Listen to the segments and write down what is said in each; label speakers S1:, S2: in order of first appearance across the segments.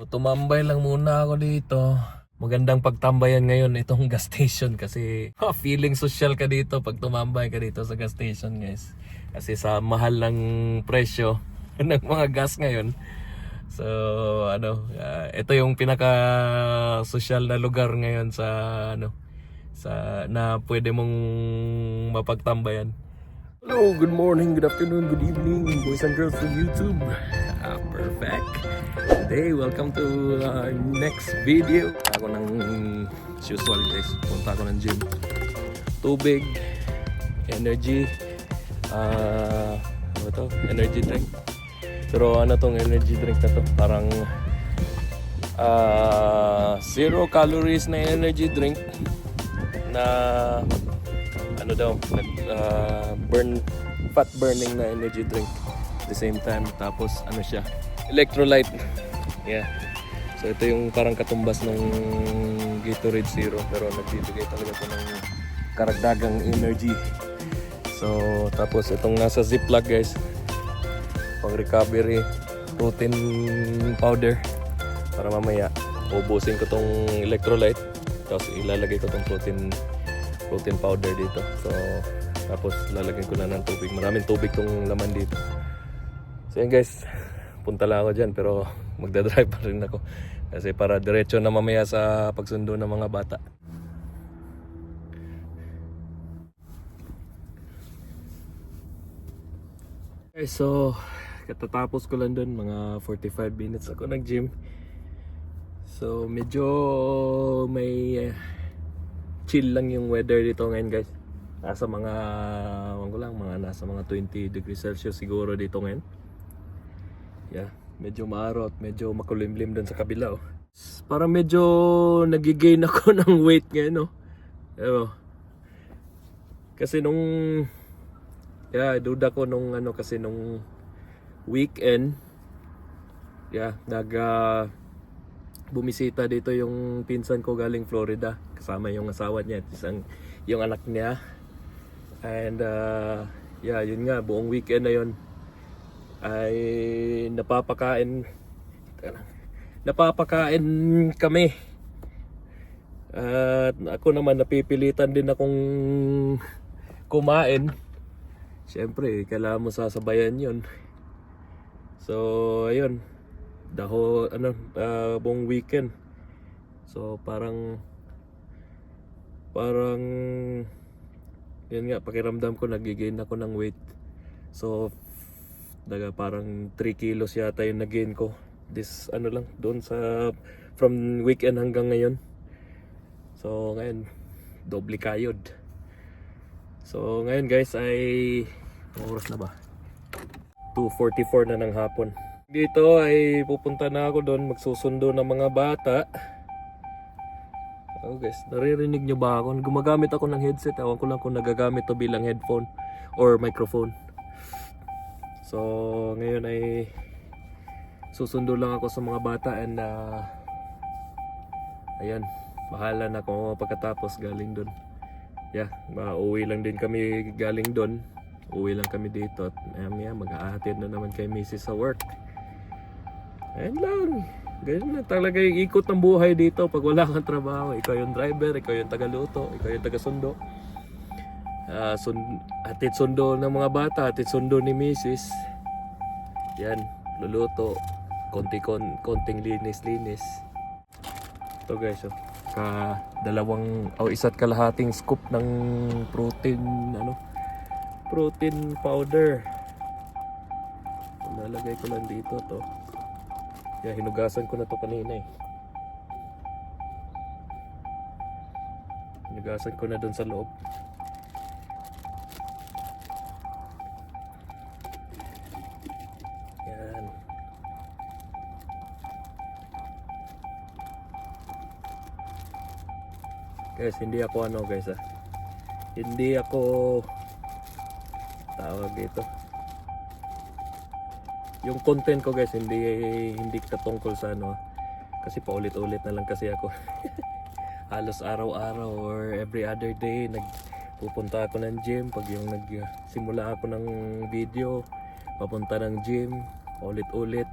S1: Tumambay lang muna ako dito. Magandang pagtambayan ngayon itong gas station kasi feeling social ka dito pag tumambay ka dito sa gas station, guys. Kasi sa mahal ng presyo ng mga gas ngayon. So ito yung pinaka social na lugar ngayon sa sa na pwede mong mapagtambayan. Hello, good morning, good afternoon, good evening, boys and girls from YouTube. Perfect. Today, welcome to our next video. Ako ng usual, guys. Punta ako ng gym. Tubig, energy, ano to? Energy drink. Pero ano tong energy drink na to? Parang 0 calories na energy drink na ano daw, fat burning na energy drink at the same time. Tapos ano siya, electrolyte. Yeah. So ito yung parang katumbas ng Gatorade Zero, pero nagbibigay talaga ito ng karagdagang energy. So tapos itong nasa Ziploc, guys, pang recovery protein powder, para mamaya ubusin ko tong electrolyte tapos ilalagay ko tong protein powder dito. So tapos lalagyan ko na ng tubig. Maraming tubig tong laman dito. So yan, guys, punta lang ako dyan, pero magdadrive pa rin ako kasi para diretso na mamaya sa pagsundo ng mga bata. Okay, so katatapos ko lang dun, mga 45 minutes ako nag-gym. So medyo may chill lang yung weather dito ngayon, guys. Nasa mga nasa mga 20 degrees Celsius siguro dito ngayon. Yeah, medyo maaraw at medyo makulimlim doon sa kabila, oh. Parang medyo nagigain ako ng weight ngayon, no. Kasi duda ko kasi nung weekend, bumisita dito yung pinsan ko galing Florida, kasama yung asawa niya at yung anak niya. And yun nga, buong weekend na yun ay napapakain kami. At ako naman napipilitan din akong kumain. Siyempre, kailangan mo sasabayan yun. So ayun, buong weekend. So parang yun nga, pakiramdam ko nagigain ako ng weight. So parang 3 kilos yata yung nagain ko doon from weekend hanggang ngayon. So ngayon doble kayod. So ngayon, guys, ay oras na ba? 2:44 na ng hapon. Dito ay pupunta na ako doon, magsusundo ng mga bata. Oh, guys, naririnig nyo ba ako? Gumagamit ako ng headset. Ewan ko lang kung nagagamit to bilang headphone or microphone. So ngayon ay susundo lang ako sa mga bata. And ayan, bahala na ako pagkatapos galing doon. Yeah, mauwi lang din kami galing doon. Uwi lang kami dito at mag-aahatid na naman kay Mrs. sa work. Ayun lang. Ganyan na talaga yung ikot ng buhay dito pag wala kang trabaho. Ikaw yung driver, ikaw yung tagaluto, ikaw yung taga-sundo. Hatid sundo ng mga bata, hatid sundo ni Mrs. Yan, luluto, konting linis-linis. Ito, guys, isa't kalahating scoop ng protein powder. Nalagay ko lang dito to. Hinugasan ko na to kanina eh. Hinugasan ko na doon sa loob. Yan. Guys, hindi ako hindi ako tawag dito. Yung content ko, guys, hindi katungkol sa kasi paulit-ulit na lang kasi ako. Halos araw-araw or every other day nagpupunta ako ng gym. Pag yung nagsimula ako ng video, papunta ng gym, ulit-ulit.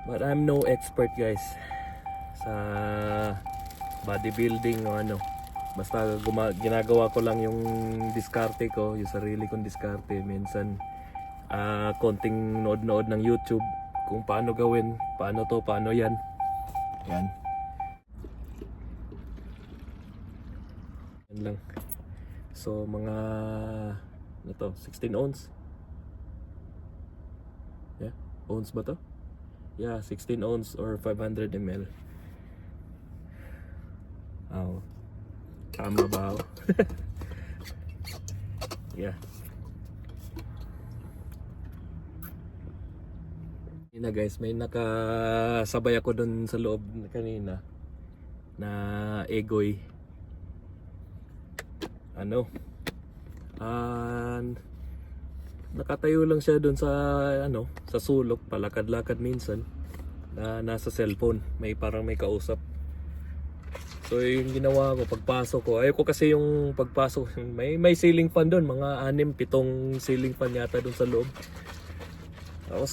S1: But I'm no expert guys sa bodybuilding o ano. Basta ginagawa ko lang yung diskarte ko, yung sarili kong diskarte. Minsan konting nood-nood ng YouTube kung paano gawin, paano to, paano yan. Yan. Yan lang. So mga ano to, 16 ounce. Yeah, ounce ba to? Yeah, 16 ounce or 500 ml. Oh. Tama ba ako? Yeah. Yun na guys, may nakasabay ako dun sa loob kanina na egoy. Ano? Nakatayo lang siya dun sa ano, sa sulok, palakad-lakad minsan na nasa cellphone, parang may kausap. So yung ginawa ko, pagpasok ko, ayoko kasi yung pagpasok, may ceiling fan doon, mga 6-7 ceiling fan yata doon sa loob. Tapos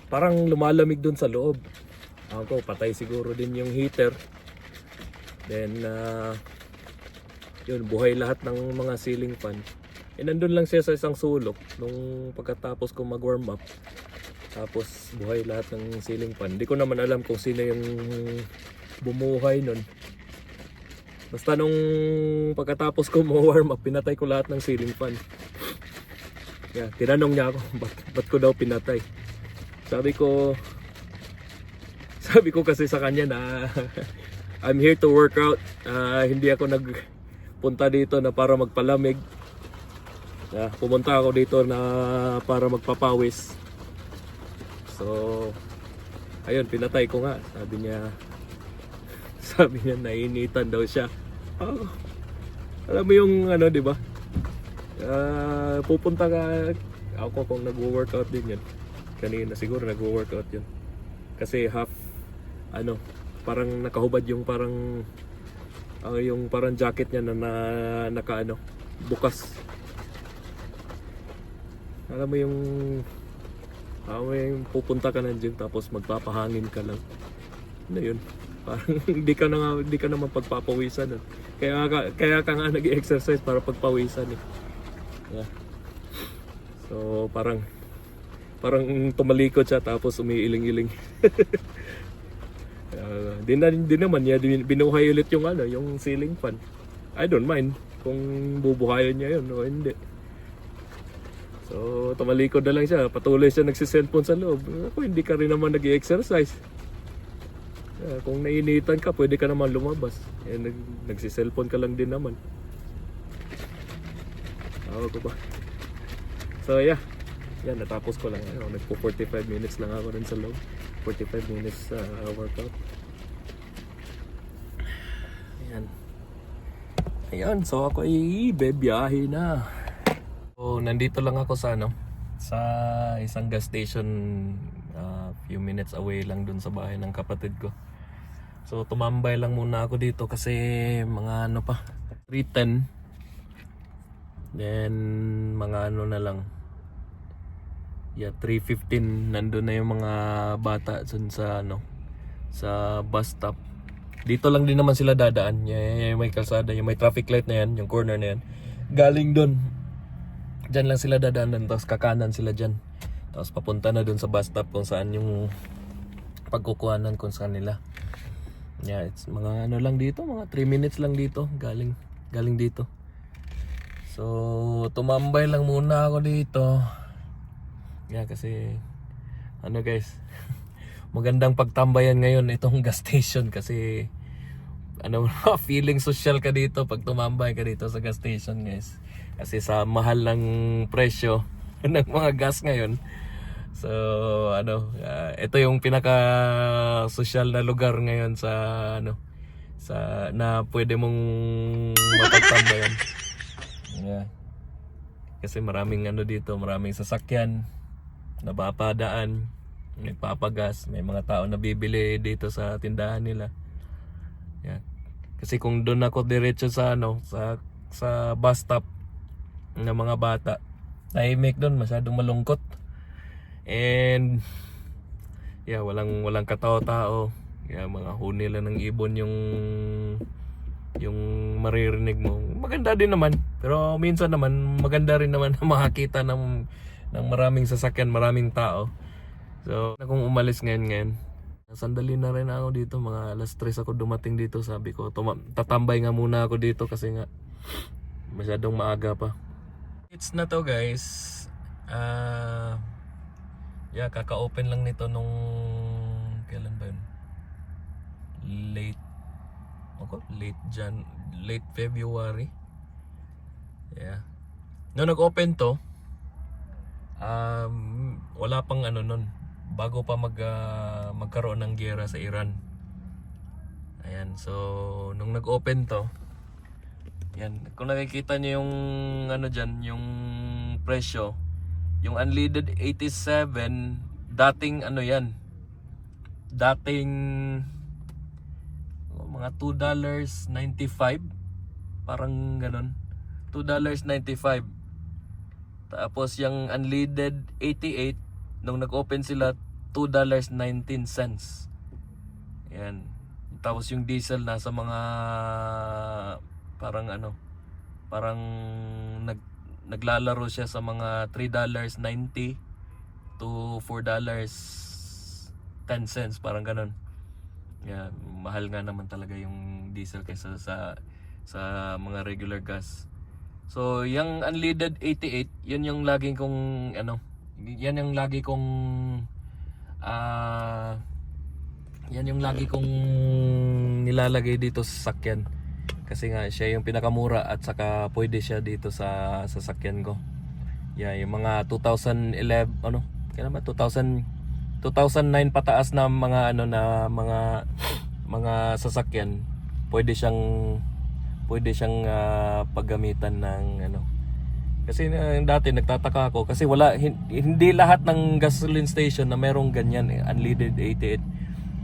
S1: parang lumalamig doon sa loob. Ako, patay siguro din yung heater. Then yun, buhay lahat ng mga ceiling fan. Nandun lang siya sa isang sulok nung pagkatapos ko mag-warm up. Tapos buhay lahat ng ceiling fan. Hindi ko naman alam kung sino yung bumuhay nun. Basta nung pagkatapos ko mag-warm up, pinatay ko lahat ng ceiling fan. Yeah, tinanong niya ako, ba't ko daw pinatay? Sabi ko kasi sa kanya na I'm here to work out. Hindi ako nagpunta dito na para magpalamig. Pumunta ako dito na para magpapawis. So ayun, pinatay ko nga. Sabi niya nainitan daw siya. Alam mo yung ano, di ba? Pupunta ka, ako kung nagwo-workout din yun. Kanina siguro nagwo-workout yun. Kasi parang nakahubad yung parang jacket niya na naka bukas. Alam mo yung pupunta ka ng gym tapos magpapahangin ka lang. Ano yun? Parang hindi ka naman pagpapawisan. Kaya ka nga nag-exercise para pagpawisan eh. Yeah. So parang tumalikod siya tapos umiiling-iling. Di naman niya binuhay ulit yung ceiling fan. I don't mind kung bubuhayin niya yun o hindi. So tumalikod na lang siya, patuloy siya nagsi-cellphone sa loob. Ako, hindi ka rin naman nag-i-exercise. Kung nainitan ka, pwede ka naman lumabas. Nagsi-cellphone ka lang din naman. Ko ba? So yeah. Yan, natapos ko lang. Nagpo 45 minutes lang ako rin sa loob. 45 minutes workout. Ayan. Ayan, so ako ay bebiyahe na. So nandito lang ako sa sa isang gas station, few minutes away lang dun sa bahay ng kapatid ko. So tumambay lang muna ako dito kasi mga 3:10. Then mga na lang. Yeah, 3:15 nandun na yung mga bata dun sa sa bus stop. Dito lang din naman sila dadaan. May kalsada, yung may traffic light na yan, yung corner na yan. Galing dun. Diyan lang sila dadaan, tapos kakanan sila dyan. Tapos papunta na dun sa bus stop kung saan yung pagkukuhanan kung saan nila. Yeah, it's mga lang dito, mga 3 minutes lang dito, galing dito. So tumambay lang muna ako dito. Yeah, kasi guys, magandang pagtambayan ngayon itong gas station kasi feeling social ka dito pag tumambay ka dito sa gas station, guys. Kasi sa mahal ng presyo ng mga gas ngayon. So ito yung pinaka social na lugar ngayon sa na pwede mong mapagtambayan. Yeah. Kasi maraming dito, maraming sasakyan, napapadaan, nagpapagas, may mga tao na bibili dito sa tindahan nila. Yeah. Kasi kung doon ako diretso sa sa bus stop ng mga bata, tahimik doon, masyadong malungkot. And Yeah, walang katao-tao. Yeah, mga huni lang ng ibon yung maririnig mo. Maganda din naman. Pero minsan naman maganda rin naman na makakita ng maraming sasakyan, maraming tao. So, kung umalis ngayon. Sandali na rin ako dito, mga alas 3 ako dumating dito. Sabi ko, tatambay nga muna ako dito kasi nga masyadong maaga pa. It's na to guys. Yeah, kaka-open lang nito nung kailan ba yun? Late February. Yeah. Nung nag-open to, wala pang ano nun, bago pa magkaroon ng giyera sa Iran. Ayan, so nung nag-open to, yan, kung nakikita niyo yung ano diyan, yung presyo, yung unleaded 87, dating ano yan, dating mga $2.95, parang ganun, $2.95. Tapos yung unleaded 88, nung nag-open sila, $2.19. Yan. Tapos yung diesel nasa mga parang ano, parang naglalaro siya sa mga $3.90 to $4.10, parang ganun. Yeah, mahal nga naman talaga yung diesel kaysa sa mga regular gas. So, yung unleaded 88, yun yung laging kong ano, yan yung lagi kong nilalagay dito sa sasakyan. Kasi nga siya yung pinakamura at saka pwede siya dito sa sasakyan ko. Yeah, yung mga 2011 ano, kailan ba 2009 pataas na mga ano na mga sasakyan, pwede siyang paggamitan ng ano. Kasi dati nagtataka ako kasi hindi lahat ng gasoline station na merong ganyan unleaded 88.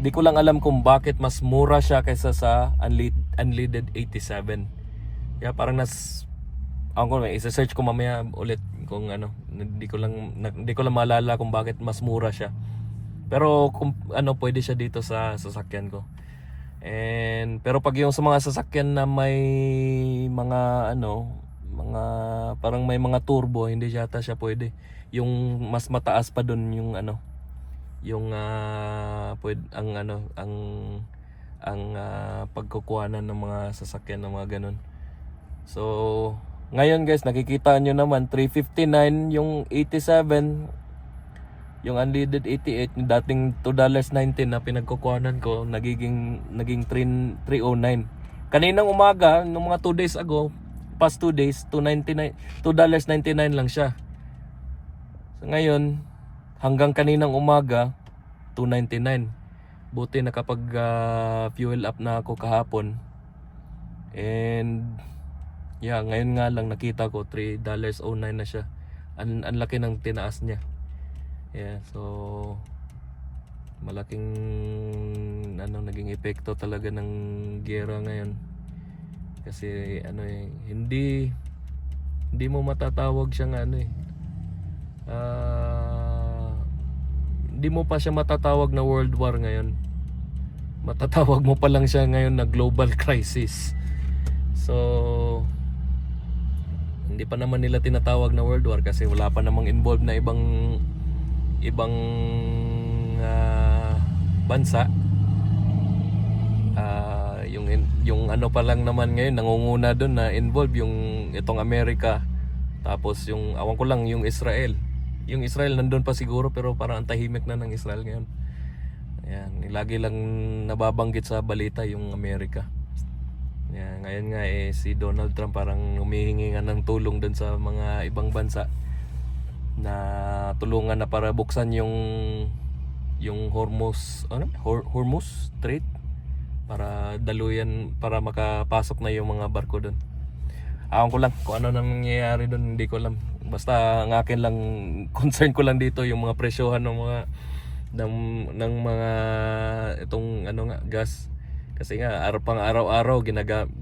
S1: Di ko lang alam kung bakit mas mura siya kaysa sa unleaded 87. Yeah, parang isa-search ko mamaya ulit kung ano, hindi ko lang maalala kung bakit mas mura siya. Pero kung ano, pwede siya dito sa sasakyan ko. Pero pag yung sa mga sasakyan na may mga parang may mga turbo, hindi yata siya pwede. Yung mas mataas pa doon yung ano, yung pagkukuhanan ng mga sasakyan ng mga ganun. So ngayon guys, nakikita nyo naman 359 yung 87, yung unleaded 88, yung dating $2.19 na pinagkukuhanan ko, naging 309. Kaninang umaga, nung mga 2 days ago, past 2 days, $2.99 lang siya. So ngayon, hanggang kaninang umaga, $2.99. Buti nakapag fuel up na ako kahapon. And yeah, ngayon nga lang nakita ko $3.09 na siya. Ang laki ng tinaas niya. Yeah, so malaking naging epekto talaga ng giyera ngayon. Kasi hindi mo matatawag siyang hindi mo pa siya matatawag na world war ngayon. Matatawag mo pa lang siya ngayon na global crisis. So hindi pa naman nila tinatawag na world war kasi wala pa namang involved na ibang bansa. Yung ano pa lang naman ngayon nangunguna doon na involved yung itong Amerika, tapos yung awan ko lang yung Israel nandun pa siguro, pero parang ang tahimik na ng Israel ngayon. Ayan, lagi lang nababanggit sa balita yung Amerika. Ayan, ngayon nga si Donald Trump parang humihingi nga ng tulong doon sa mga ibang bansa na tulungan na para buksan yung Hormuz Strait para daluyan, para makapasok na yung mga barko doon. Awan ko lang kung ano nang nangyayari doon, hindi ko alam. Basta ang akin lang, concern ko lang dito yung mga presyohan ng mga itong gas. Kasi nga pang araw-araw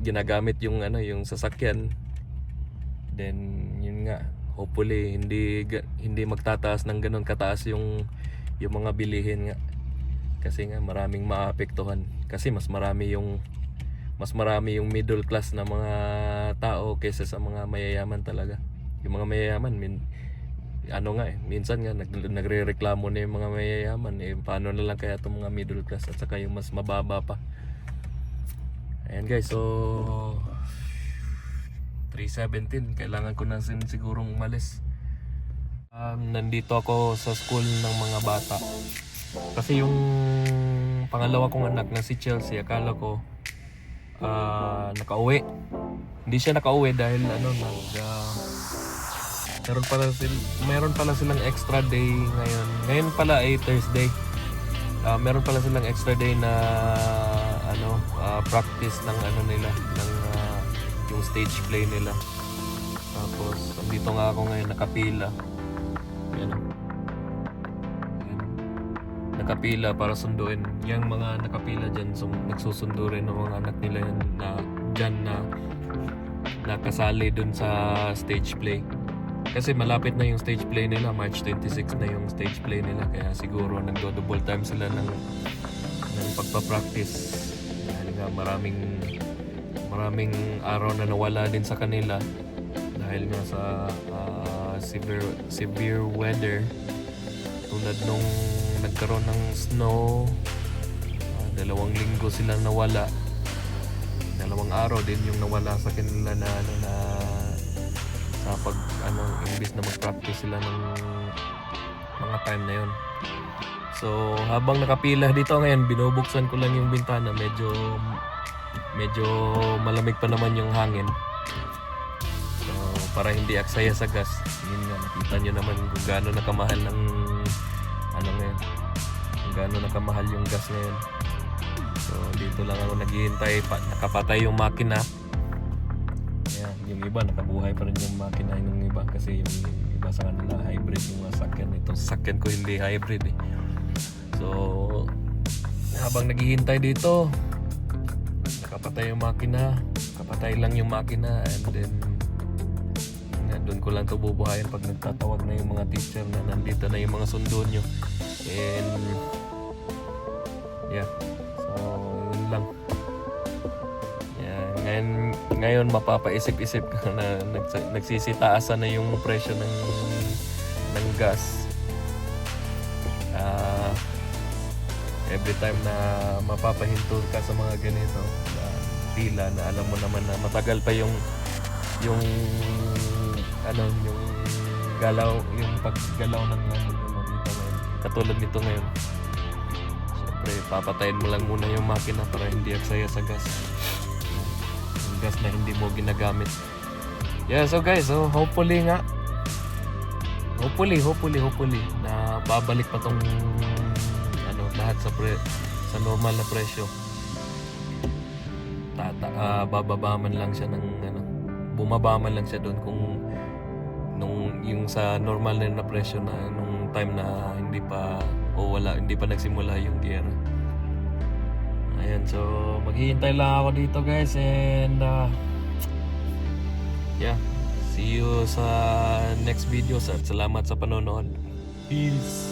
S1: ginagamit yung sasakyan. Then yun nga, hopefully hindi magtataas ng ganun kataas yung mga bilihin nga. kasi nga maraming maapektuhan kasi mas marami yung middle class na mga tao kaysa sa mga mayayaman talaga. Yung mga mayayaman minsan nga nagrereklamo na yung mga mayayaman, paano na lang kaya itong mga middle class at saka yung mas mababa pa. Ayan guys, so 3:17, kailangan ko na sigurong umalis. Nandito ako sa school ng mga bata kasi yung pangalawa kong anak na si Chelsea, akala ko nakauwi. Hindi siya nakauwi dahil meron pala silang extra day ngayon. Ngayon pala ay Thursday. Meron pala silang extra day na practice ng nila, ng yung stage play nila. Tapos andito nga ako ngayon nakapila. Ayan. Nakapila para sunduin. Yung mga nakapila dyan, nagsusundo rin ng mga anak nila yan na nakasali dun sa stage play. Kasi malapit na yung stage play nila, March 26 na yung stage play nila, kaya siguro nagdo-double time sila ng pagpa-practice. Dahil nga maraming araw na nawala din sa kanila dahil nga sa severe weather, tulad nung nagkaroon ng snow. 2 linggo silang nawala. 2 araw din yung nawala sa kanila na sa imbis na mag-practice sila ng mga time na yon. So habang nakapila dito ngayon, binubuksan ko lang yung bintana, medyo malamig pa naman yung hangin. So para hindi aksaya sa gas. Yun nga, nakita nyo naman kung gaano nakamahal ng ngayon, kung gaano nakamahal yung gas ngayon. So dito lang ako naghihintay, nakapatay yung makina. Yung iba nakabuhay pa rin yung makina ng iba kasi yung iba sa kanila hybrid yung sasakyan. Ito sasakyan ko hindi hybrid eh. So habang naghihintay dito, nakapatay yung makina, kapatay lang yung makina, and then doon ko lang ito bubuhayin pag nagtatawag na yung mga teacher na nandito na yung mga sundo nyo. And yeah, so yun lang. Ngayon mapapaisip-isip ka na nagsisitaasan na yung presyo ng gas. Every time na mapapahinto ka sa mga ganito na pila, na alam mo naman na matagal pa yung galaw, yung paggalaw ng dito ngayon. Katulad nito ngayon. Siyempre, papatayin mo lang muna yung makina para hindi aksaya sa gas. Gas na hindi mo ginagamit. Yeah, so guys, so hopefully na babalik pa tong lahat sa normal na presyo. Bababa man lang siya bumaba man lang siya doon kung yung sa normal na presyo na nung time na hindi pa nagsimula yung giyera. Ayan, so maghihintay lang ako dito guys, and yeah, see you sa next videos at salamat sa panonood. Peace.